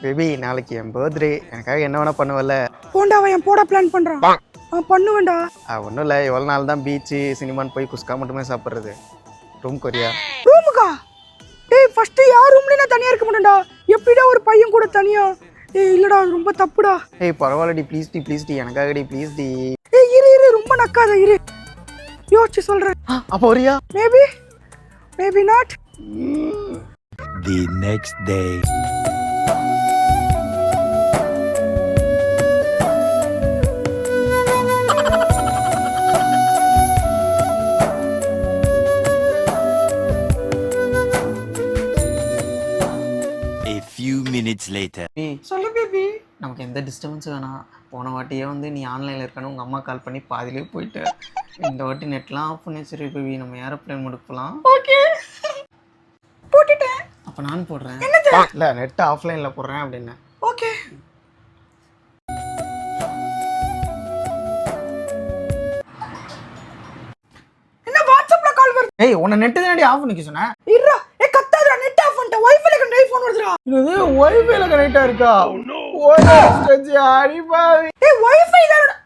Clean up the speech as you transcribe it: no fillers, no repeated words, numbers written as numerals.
Baby நாளைக்கு என் birthday, எனக்காக என்ன வேணா பண்ணுவல்ல? போண்டா அவன் போட பிளான் பண்றான். பண்ணுவேன்டா. ஒன்றும் இல்லை, எவ்வளோ நாள் தான் பீச்சு சினிமான்னு போய் குஸ்கா மட்டுமே சாப்பிட்றது. ரூம் கொரியா? ரூமுக்கா? டேய் ஃபர்ஸ்ட் யார் ரூம்ல நான் தனியா இருக்க மாட்டேன்டா. எப்படிடா ஒரு பையன் கூட தனியா? ஏய் இல்லடா ரொம்ப தப்புடா. ஏய் பரவாயில்லடி, ப்ளீஸ் டி எனக்காகடி ப்ளீஸ் டி. ஏய் இரு ரொம்ப நக்காத இரு. யோசிச்சு சொல்றேன். அப்போ வரியா? Maybe not. The next day. A few minutes later. சொல்லு பேபி. நமக்கு எந்த டிஸ்டர்பன்ஸும் வேணாம். போன வாட்டியே வந்து நீ ஆன்லைனில் இருக்கணும் உங்கள் அம்மா கால் பண்ணி பாதிலே போயிட்டு. இந்த வாட்டி நெட்லாம் ஆஃப் பண்ணி வச்சிரு பேபி, நம்ம ஏரோப்ளேன் மோடுக்கு போகலாம். ஓகே போட்டுட்டேன். அப்போ நான் போடுறேன். இல்லை நெட் ஆஃப்லைனில் போடுறேன் அப்படின்னு. ஓகே என்ன வாட்ஸ்அப்ல கால் வருது? ஏய் உன்னை நெட்டு தானடி ஆஃப் பண்ணிக்க சொன்னேன். இருடா. ஏய் கத்தாதடா நெட் ஆஃப் பண்ணிட்ட. வைஃபைல கனெக்ட் ஆயி ஃபோன் வருதுடா. இது ஒய்ஃபைல கனெக்ட் ஆயிருக்கா? ஓ ஸ்டேஜ் அடிபாவி. ஏய் வைஃபை தானடா.